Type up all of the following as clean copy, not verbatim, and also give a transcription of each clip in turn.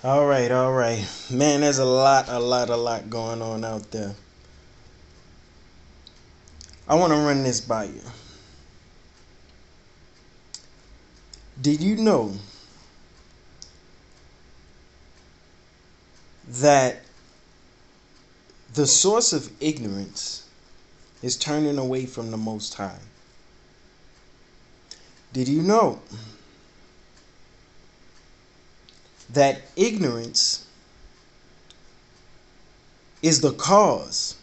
All right, all right. Man, there's a lot going on out there. I want to run this by you. Did you know that the source of ignorance is turning away from the Most High? Did you know that ignorance is the cause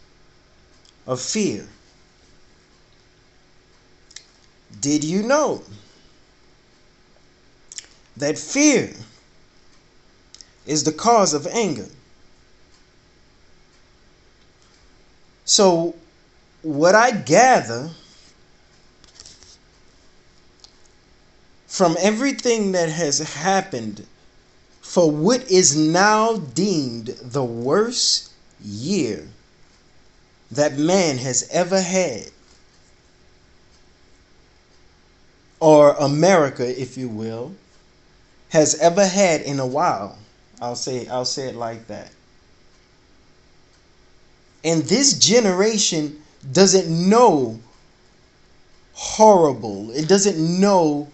of fear? Did you know that fear is the cause of anger? So, what I gather from everything that has happened for what is now deemed the worst year that man has ever had, or America, if you will, has ever had in a while. I'll say it like that. And this generation doesn't know horrible. It doesn't know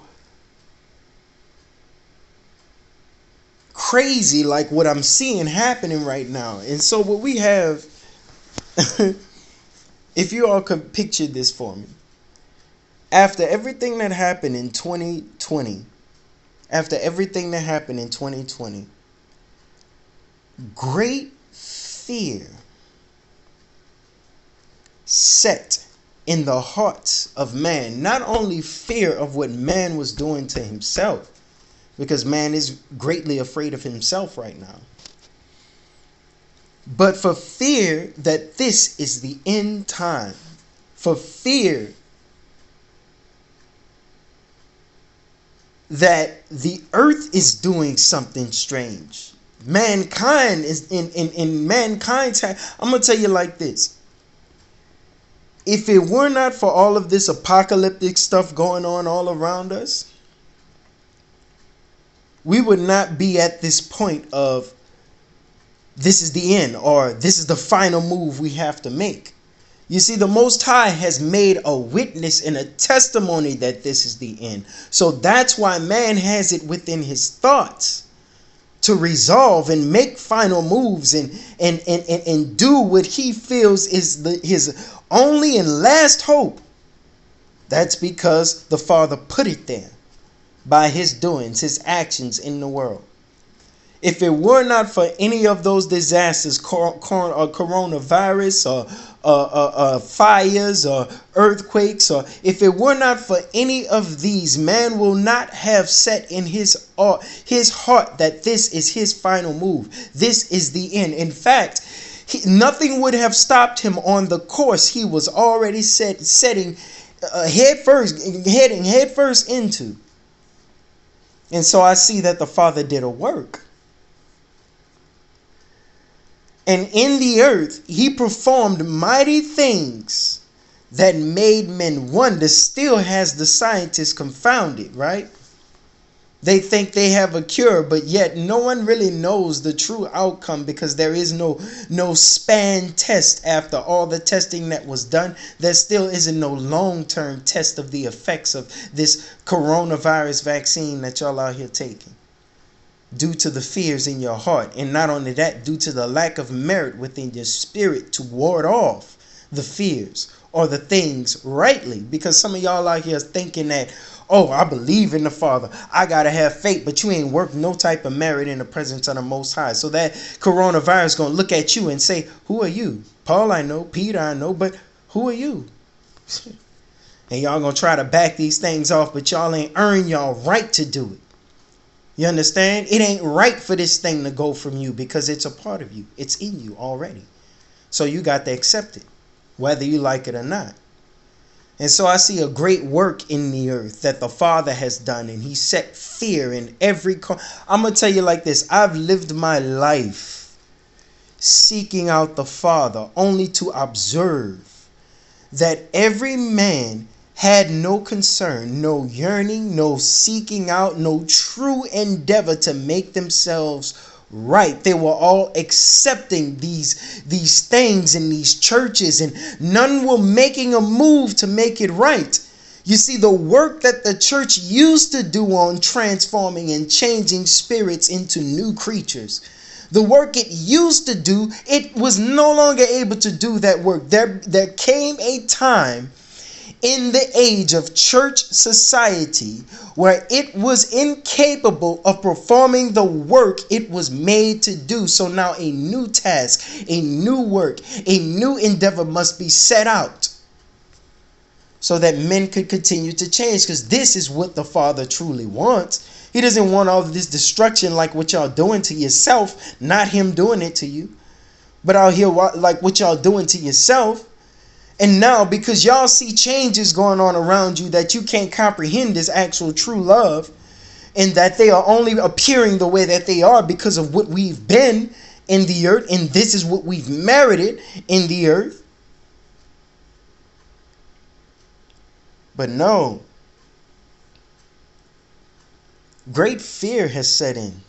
crazy like what I'm seeing happening right now. And so what we have, if you all could picture this for me, after everything that happened in 2020, great fear set in the hearts of man. Not only fear of what man was doing to himself, because man is greatly afraid of himself right now, but for fear that this is the end time, for fear that the earth is doing something strange. Mankind is in mankind's hand. I'm gonna tell you like this. If it were not for all of this apocalyptic stuff going on all around us, we would not be at this point of this is the end or this is the final move we have to make. You see, the Most High has made a witness and a testimony that this is the end. So that's why man has it within his thoughts to resolve and make final moves and do what he feels is his only and last hope. That's because the Father put it there by his doings, his actions in the world. If it were not for any of those disasters, coronavirus or fires or earthquakes, or if it were not for any of these, man will not have set in his heart that this is his final move. This is the end. In fact, nothing would have stopped him on the course he was already heading headfirst into. And so I see that the Father did a work. And in the earth, he performed mighty things that made men wonder. Still has the scientists confounded, right? They think they have a cure, but yet no one really knows the true outcome because there is no span test after all the testing that was done. There still isn't no long-term test of the effects of this coronavirus vaccine that y'all out here taking, due to the fears in your heart. And not only that, due to the lack of merit within your spirit to ward off the fears or the things rightly. Because some of y'all out here thinking that, oh, I believe in the Father, I gotta have faith, but you ain't worked no type of merit in the presence of the Most High. So that coronavirus gonna look at you and say, who are you? Paul I know, Peter I know, but who are you? And y'all gonna try to back these things off, but y'all ain't earned y'all right to do it. You understand? It ain't right for this thing to go from you because it's a part of you. It's in you already. So you got to accept it, whether you like it or not. And so I see a great work in the earth that the Father has done, and he set fear in every I'm going to tell you like this. I've lived my life seeking out the Father only to observe that every man had no concern, no yearning, no seeking out, no true endeavor to make themselves right. They were all accepting these things in these churches, and none were making a move to make it right. You see, the work that the church used to do on transforming and changing spirits into new creatures, the work it used to do, it was no longer able to do that work. There came a time in the age of church society where it was incapable of performing the work it was made to do. So now a new task, a new work, a new endeavor must be set out so that men could continue to change, because this is what the Father truly wants. He doesn't want all of this destruction like what y'all doing to yourself, not him doing it to you, but out here like what y'all doing to yourself. And now, because y'all see changes going on around you that you can't comprehend as actual true love, and that they are only appearing the way that they are because of what we've been in the earth, and this is what we've merited in the earth. But no, great fear has set in.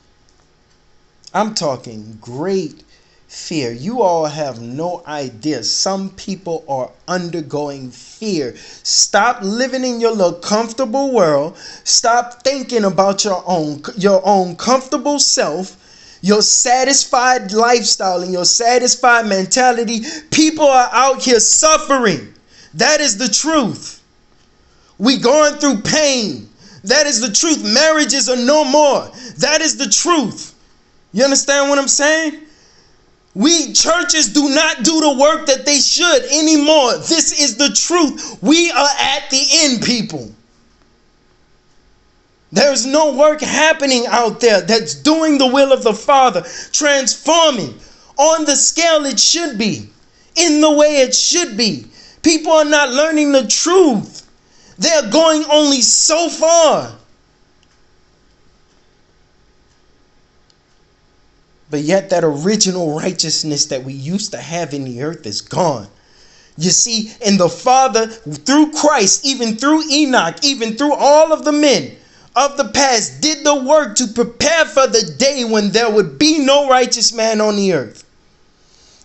I'm talking great fear. You all have no idea. Some people are undergoing fear. Stop living in your little comfortable world. Stop thinking about your own comfortable self, your satisfied lifestyle, and your satisfied mentality. People are out here suffering. That is the truth. We going through pain. That is the truth. Marriages are no more. That is the truth. You understand what I'm saying? We churches do not do the work that they should anymore. This is the truth. We are at the end, people. There's no work happening out there that's doing the will of the Father, transforming on the scale it should be, in the way it should be. People are not learning the truth. They're going only so far. But yet that original righteousness that we used to have in the earth is gone. You see, and the Father, through Christ, even through Enoch, even through all of the men of the past, did the work to prepare for the day when there would be no righteous man on the earth.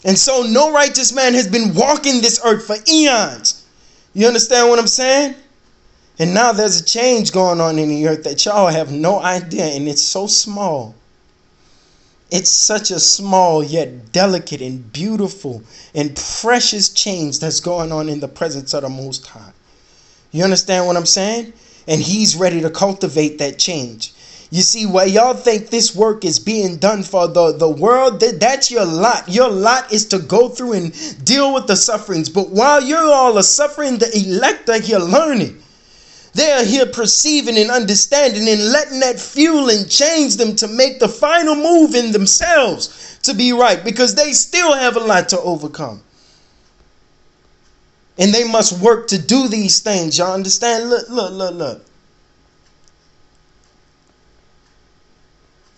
And so no righteous man has been walking this earth for eons. You understand what I'm saying? And now there's a change going on in the earth that y'all have no idea, and it's so small. It's such a small yet delicate and beautiful and precious change that's going on in the presence of the Most High. You understand what I'm saying? And he's ready to cultivate that change. You see, while y'all think this work is being done for the world, that's your lot. Your lot is to go through and deal with the sufferings. But while you all are suffering, the elect are here learning. They are here perceiving and understanding and letting that fuel and change them to make the final move in themselves to be right, because they still have a lot to overcome. And they must work to do these things. Y'all understand? Look.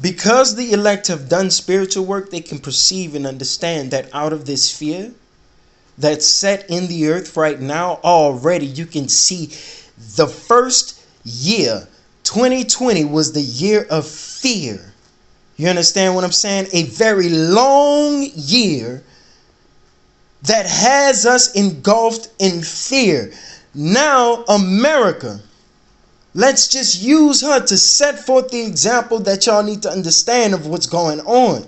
Because the elect have done spiritual work, they can perceive and understand that out of this fear that's set in the earth right now, already you can see the first year, 2020, was the year of fear. You understand what I'm saying? A very long year that has us engulfed in fear. Now, America, let's just use her to set forth the example that y'all need to understand of what's going on.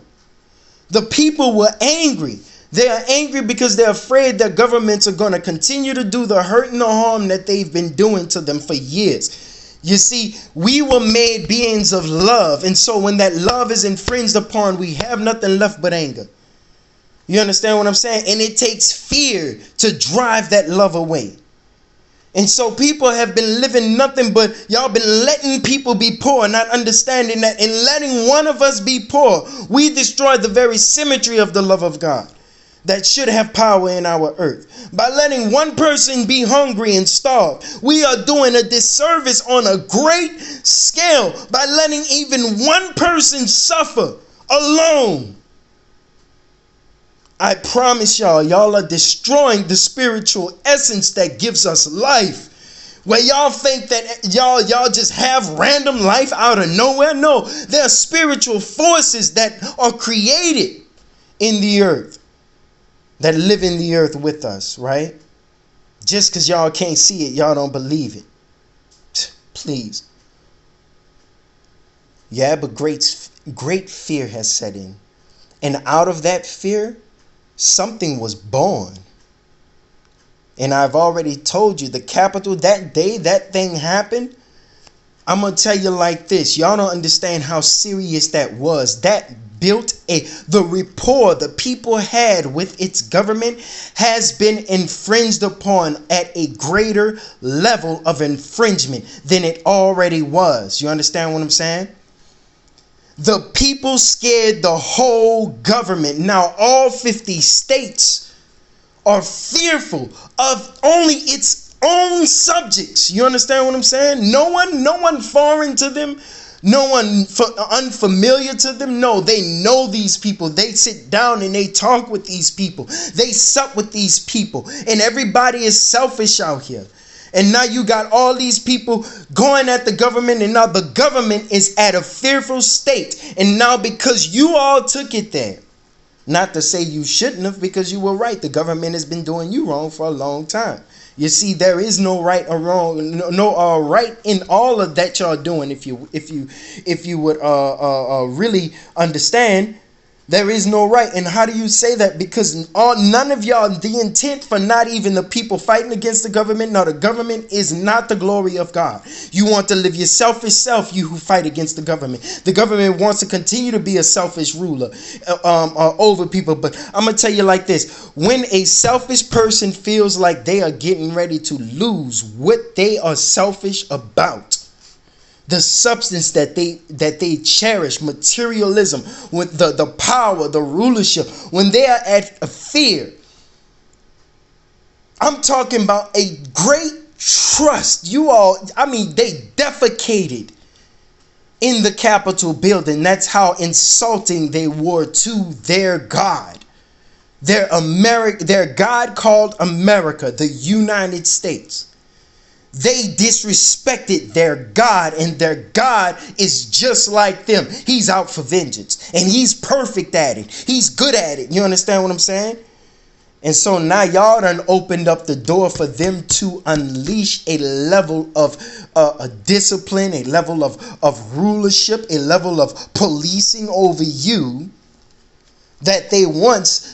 The people were angry. They are angry because they're afraid that governments are going to continue to do the hurt and the harm that they've been doing to them for years. You see, we were made beings of love. And so when that love is infringed upon, we have nothing left but anger. You understand what I'm saying? And it takes fear to drive that love away. And so people have been living nothing but, y'all been letting people be poor, not understanding that in letting one of us be poor, we destroy the very symmetry of the love of God that should have power in our earth. By letting one person be hungry and starve, we are doing a disservice on a great scale by letting even one person suffer alone. I promise y'all are destroying the spiritual essence that gives us life. Where y'all think that y'all just have random life out of nowhere. No, there are spiritual forces that are created in the earth, that live in the earth with us, right? Just because y'all can't see it, y'all don't believe it. Please. Yeah, but great fear has set in. And out of that fear, something was born. And I've already told you, the capital, that day that thing happened, I'm going to tell you like this. Y'all don't understand how serious that was. That built the rapport the people had with its government has been infringed upon at a greater level of infringement than it already was. You understand what I'm saying? The people scared the whole government. Now all 50 states are fearful of only its own subjects. You understand what I'm saying? No one foreign to them, no one unfamiliar to them. No, they know these people. They sit down and they talk with these people. They sup with these people. And everybody is selfish out here. And now you got all these people going at the government, and now the government is at a fearful state. And now because you all took it there, not to say you shouldn't have, because you were right. The government has been doing you wrong for a long time. You see, there is no right or wrong, no right in all of that y'all doing. If you would really understand, there is no right. And how do you say that? Because none of y'all, the intent for not even the people fighting against the government, no, the government is not the glory of God. You want to live your selfish self, you who fight against the government. The government wants to continue to be a selfish ruler over people. But I'm going to tell you like this. When a selfish person feels like they are getting ready to lose what they are selfish about, the substance that they cherish, materialism, with the power, the rulership, when they are at a fear, I'm talking about a great trust. You all, I mean, they defecated in the Capitol building. That's how insulting they were to their God. Their God called America, the United States. They disrespected their God, and their God is just like them. He's out for vengeance, and he's perfect at it. He's good at it. You understand what I'm saying? And so now y'all done opened up the door for them to unleash a level of a discipline, a level of rulership, a level of policing over you that they once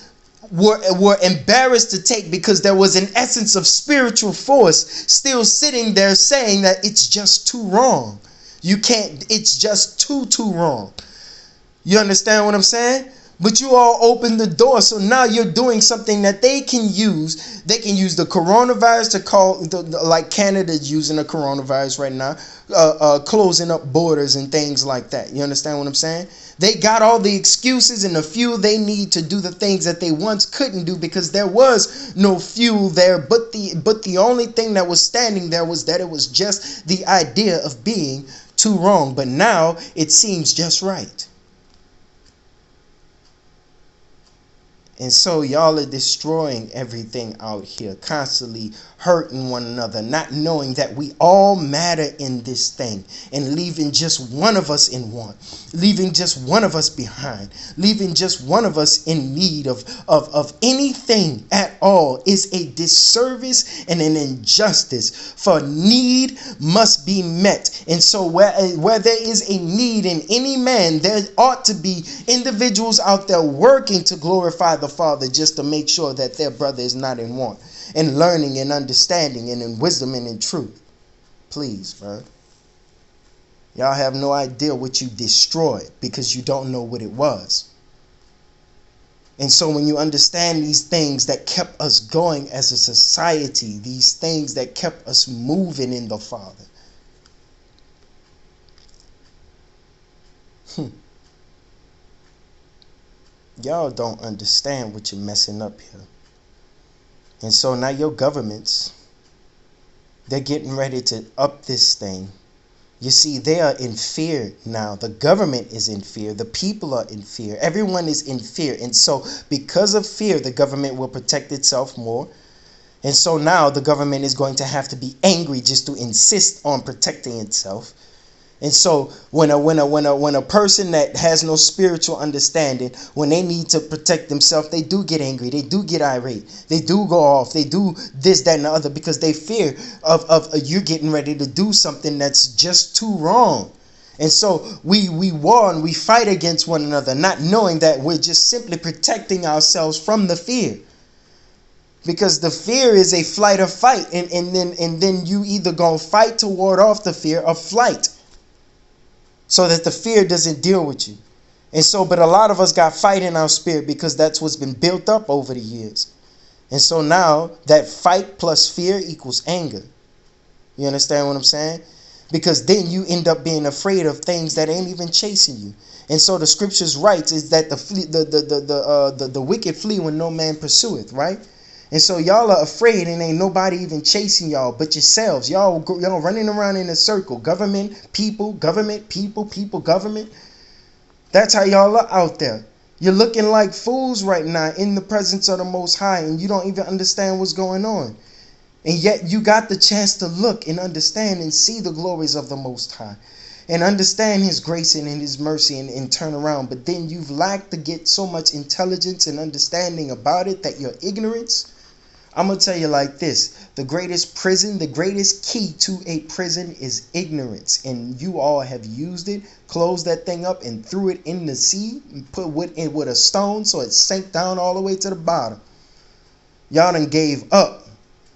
were embarrassed to take, because there was an essence of spiritual force still sitting there saying that it's just too wrong. You can't, it's just too wrong. You understand what I'm saying? But you all opened the door. So now you're doing something that they can use. They can use the coronavirus to call, like Canada's using the coronavirus right now, closing up borders and things like that. You understand what I'm saying? They got all the excuses and the fuel they need to do the things that they once couldn't do, because there was no fuel there. But the only thing that was standing there was that it was just the idea of being too wrong. But now it seems just right. And so y'all are destroying everything out here, constantly hurting one another, not knowing that we all matter in this thing, and leaving just one of us in want, leaving just one of us behind, leaving just one of us in need of anything at all is a disservice and an injustice. For need must be met. And so where there is a need in any man, there ought to be individuals out there working to glorify the Father, just to make sure that their brother is not in want, and learning and understanding and in wisdom and in truth. Please, bro. Y'all have no idea what you destroyed because you don't know what it was. And so when you understand these things that kept us going as a society, these things that kept us moving in the Father, y'all don't understand what you're messing up here. And so now your governments, they're getting ready to up this thing. You see, they are in fear now. The government is in fear. The people are in fear. Everyone is in fear. And so because of fear, the government will protect itself more. And so now the government is going to have to be angry just to insist on protecting itself. And so when a person that has no spiritual understanding, when they need to protect themselves, they do get angry, they do get irate, they do go off, they do this, that, and the other, because they fear of you getting ready to do something that's just too wrong. And so we war and we fight against one another, not knowing that we're just simply protecting ourselves from the fear. Because the fear is a flight or fight, and then you either gonna fight to ward off the fear or flight, so that the fear doesn't deal with you. And so, but a lot of us got fight in our spirit because that's what's been built up over the years. And so now that fight plus fear equals anger. You understand what I'm saying? Because then you end up being afraid of things that ain't even chasing you. And so the scriptures writes is that the wicked flee when no man pursueth, right? And so y'all are afraid and ain't nobody even chasing y'all but yourselves. Y'all running around in a circle. Government, people, government. That's how y'all are out there. You're looking like fools right now in the presence of the Most High, and you don't even understand what's going on. And yet you got the chance to look and understand and see the glories of the Most High and understand his grace and his mercy and turn around. But then you've lacked to get so much intelligence and understanding about it that your ignorance. I'm going to tell you like this. The greatest prison, the greatest key to a prison is ignorance. And you all have used it, closed that thing up and threw it in the sea and put wood in with a stone so it sank down all the way to the bottom. Y'all done gave up.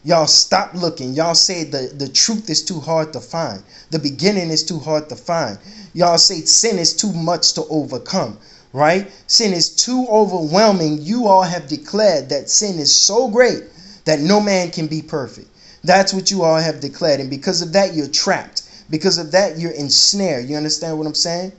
Y'all stopped looking. Y'all said the truth is too hard to find. The beginning is too hard to find. Y'all say sin is too much to overcome. Right? Sin is too overwhelming. You all have declared that sin is so great that no man can be perfect. That's what you all have declared. And because of that, you're trapped. Because of that, you're ensnared. You understand what I'm saying?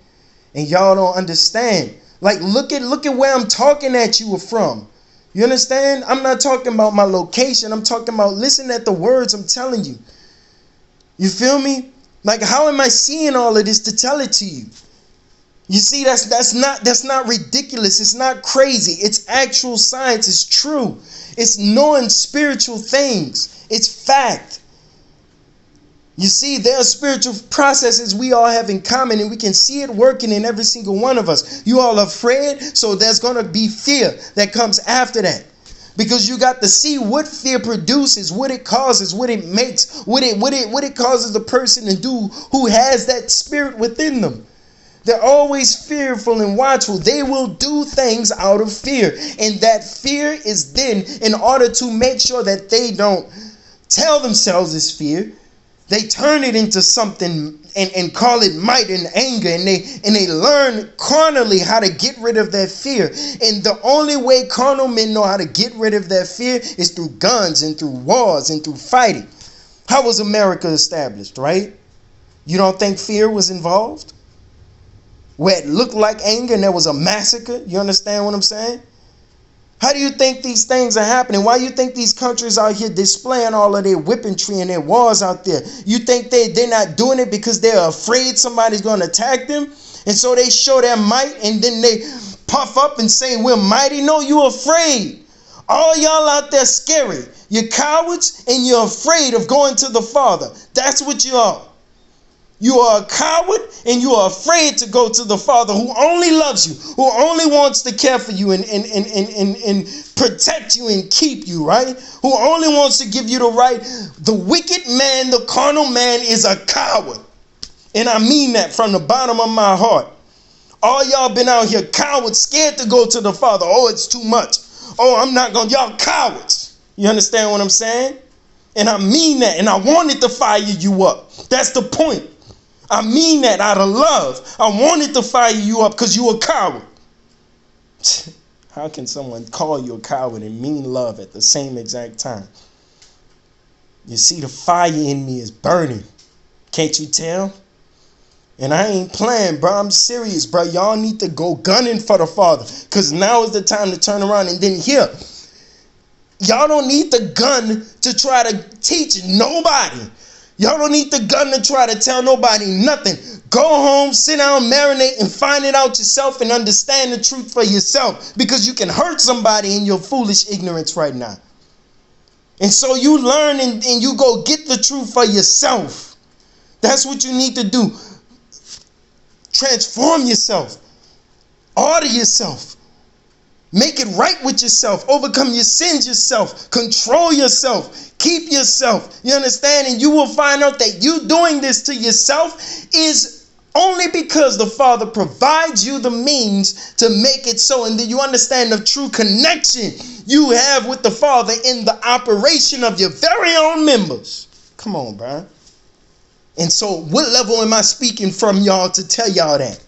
And y'all don't understand. Like, look at where I'm talking at you from. You understand? I'm not talking about my location. I'm talking about, listen at the words I'm telling you. You feel me? Like, how am I seeing all of this to tell it to you? You see, that's not ridiculous. It's not crazy. It's actual science. It's true. It's knowing spiritual things. It's fact. You see, there are spiritual processes we all have in common, and we can see it working in every single one of us. You all are afraid, so there's going to be fear that comes after that. Because you got to see what fear produces, what it causes, what it makes, what it causes the person to do who has that spirit within them. They're always fearful and watchful. They will do things out of fear. And that fear is then, in order to make sure that they don't tell themselves this fear, they turn it into something and call it might and anger. And they learn carnally how to get rid of that fear. And the only way carnal men know how to get rid of that fear is through guns and through wars and through fighting. How was America established, right? You don't think fear was involved? Where it looked like anger and there was a massacre. You understand what I'm saying? How do you think these things are happening? Why do you think these countries out here displaying all of their weaponry and their wars out there? You think they're not doing it because they're afraid somebody's going to attack them? And so they show their might and then they puff up and say, we're mighty. No, you're afraid. All y'all out there scary. You're cowards and you're afraid of going to the Father. That's what you are. You are a coward and you are afraid to go to the Father who only loves you, who only wants to care for you and protect you and keep you, right? Who only wants to give you the right. The wicked man, the carnal man is a coward. And I mean that from the bottom of my heart. All y'all been out here cowards, scared to go to the Father. Oh, it's too much. Oh, I'm not going. Y'all cowards. You understand what I'm saying? And I mean that. And I wanted to fire you up. That's the point. I mean that out of love. I wanted to fire you up because you a coward. How can someone call you a coward and mean love at the same exact time? You see, the fire in me is burning. Can't you tell? And I ain't playing, bro. I'm serious, bro. Y'all need to go gunning for the Father because now is the time to turn around. And then here, y'all don't need the gun to try to teach nobody. Y'all don't need the gun to try to tell nobody nothing. Go home, sit down, marinate, and find it out yourself and understand the truth for yourself. Because you can hurt somebody in your foolish ignorance right now. And so you learn and you go get the truth for yourself. That's what you need to do. Transform yourself. Order yourself. Make it right with yourself. Overcome your sins yourself. Control yourself. Keep yourself. You understand? And you will find out that you doing this to yourself is only because the Father provides you the means to make it so. And then you understand the true connection you have with the Father in the operation of your very own members. Come on, bro. And so what level am I speaking from, y'all, to tell y'all that?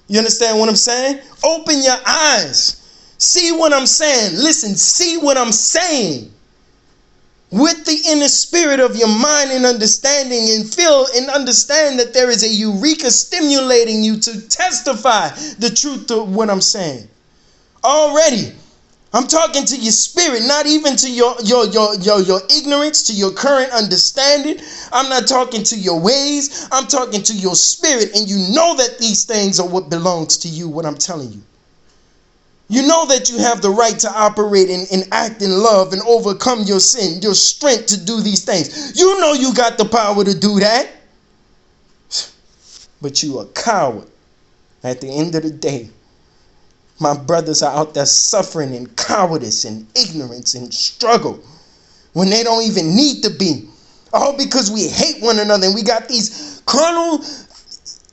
You understand what I'm saying? Open your eyes. See what I'm saying. Listen, see what I'm saying. With the inner spirit of your mind and understanding, and feel and understand that there is a eureka stimulating you to testify the truth to what I'm saying. Already, I'm talking to your spirit, not even to your ignorance, to your current understanding. I'm not talking to your ways. I'm talking to your spirit, and you know that these things are what belongs to you, what I'm telling you. You know that you have the right to operate and act in love and overcome your sin, your strength to do these things. You know you got the power to do that. But you a coward. At the end of the day, my brothers are out there suffering in cowardice and ignorance and struggle when they don't even need to be. All because we hate one another and we got these carnal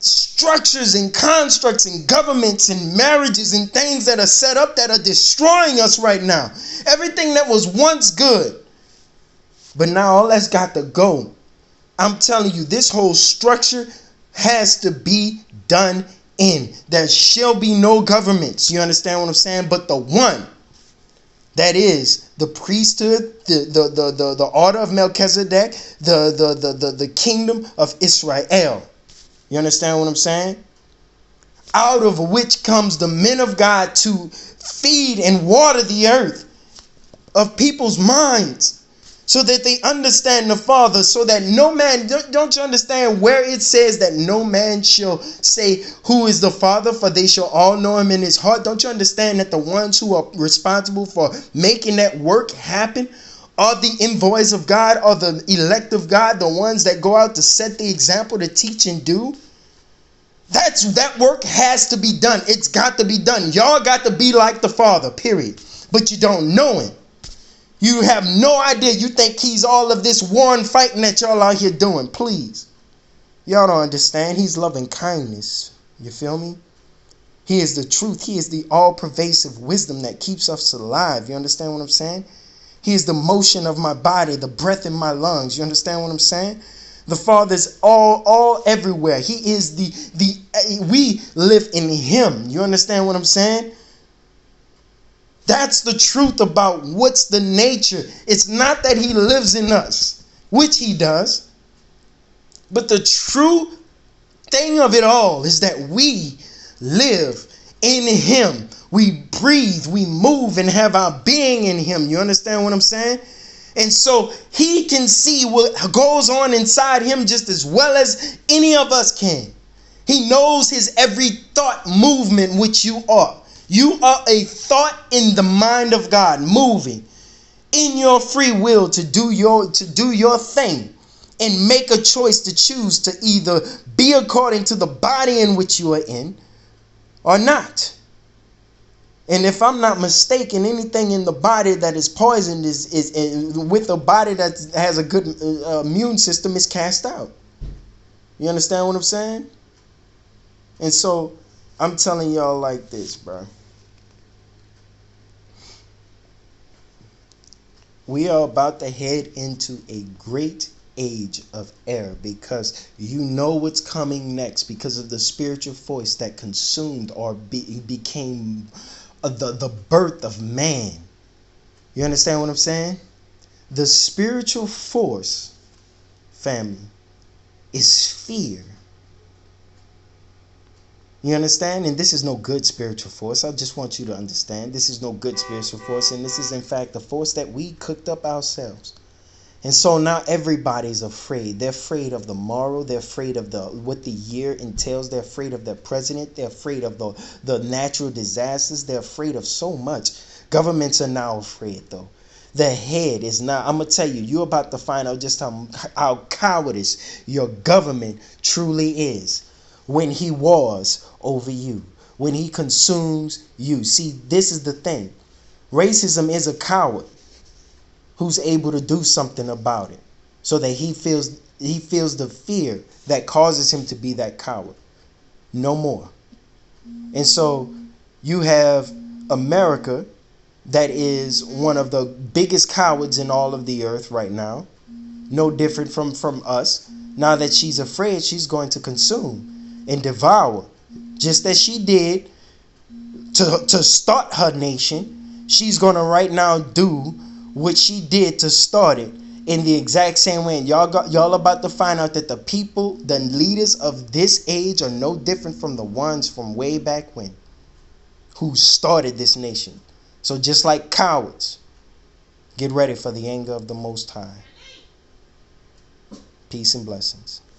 structures and constructs and governments and marriages and things that are set up that are destroying us right now. Everything that was once good, but now all that's got to go. I'm telling you, this whole structure has to be done in. There shall be no governments. You understand what I'm saying? But the one that is the priesthood, the order of Melchizedek, the kingdom of Israel. You understand what I'm saying? Out of which comes the men of God to feed and water the earth of people's minds so that they understand the Father, so that no man, don't you understand where it says that no man shall say who is the Father, for they shall all know him in his heart? Don't you understand that the ones who are responsible for making that work happen are the envoys of God, are the elect of God, the ones that go out to set the example, to teach and do? That work has to be done. It's got to be done. Y'all got to be like the Father, period. But you don't know him. You have no idea. You think he's all of this war and fighting that y'all out here doing. Please. Y'all don't understand. He's loving kindness. You feel me? He is the truth. He is the all-pervasive wisdom that keeps us alive. You understand what I'm saying? He is the motion of my body, the breath in my lungs. You understand what I'm saying? The Father's all everywhere. He is we live in him. You understand what I'm saying? That's the truth about what's the nature. It's not that he lives in us, which he does. But the true thing of it all is that we live in him. We breathe, we move, and have our being in him. You understand what I'm saying? And so he can see what goes on inside him just as well as any of us can. He knows his every thought movement, which you are. You are a thought in the mind of God, moving in your free will to do your thing and make a choice to choose to either be according to the body in which you are in or not. And if I'm not mistaken, anything in the body that is poisoned is with a body that has a good immune system is cast out. You understand what I'm saying? And so I'm telling y'all like this, bro. We are about to head into a great age of error because you know what's coming next because of the spiritual force that consumed or became the birth of man. You understand what I'm saying? The spiritual force, family, is fear. You understand? And this is no good spiritual force. I just want you to understand. This is no good spiritual force. And this is, in fact, the force that we cooked up ourselves. And so now everybody's afraid. They're afraid of the morrow. They're afraid of what the year entails. They're afraid of their president. They're afraid of the natural disasters. They're afraid of so much. Governments are now afraid, though. The head is not. I'm going to tell you, you're about to find out just how cowardice your government truly is when he wars over you, when he consumes you. See, this is the thing. Racism is a coward who's able to do something about it so that he feels the fear that causes him to be that coward. No more. And so you have America that is one of the biggest cowards in all of the earth right now. No different from us. Now that she's afraid, she's going to consume and devour. Just as she did to start her nation, she's going to right now do what she did to start it in the exact same way. And y'all about to find out that the people, the leaders of this age are no different from the ones from way back when who started this nation. So just like cowards, get ready for the anger of the Most High. Peace and blessings.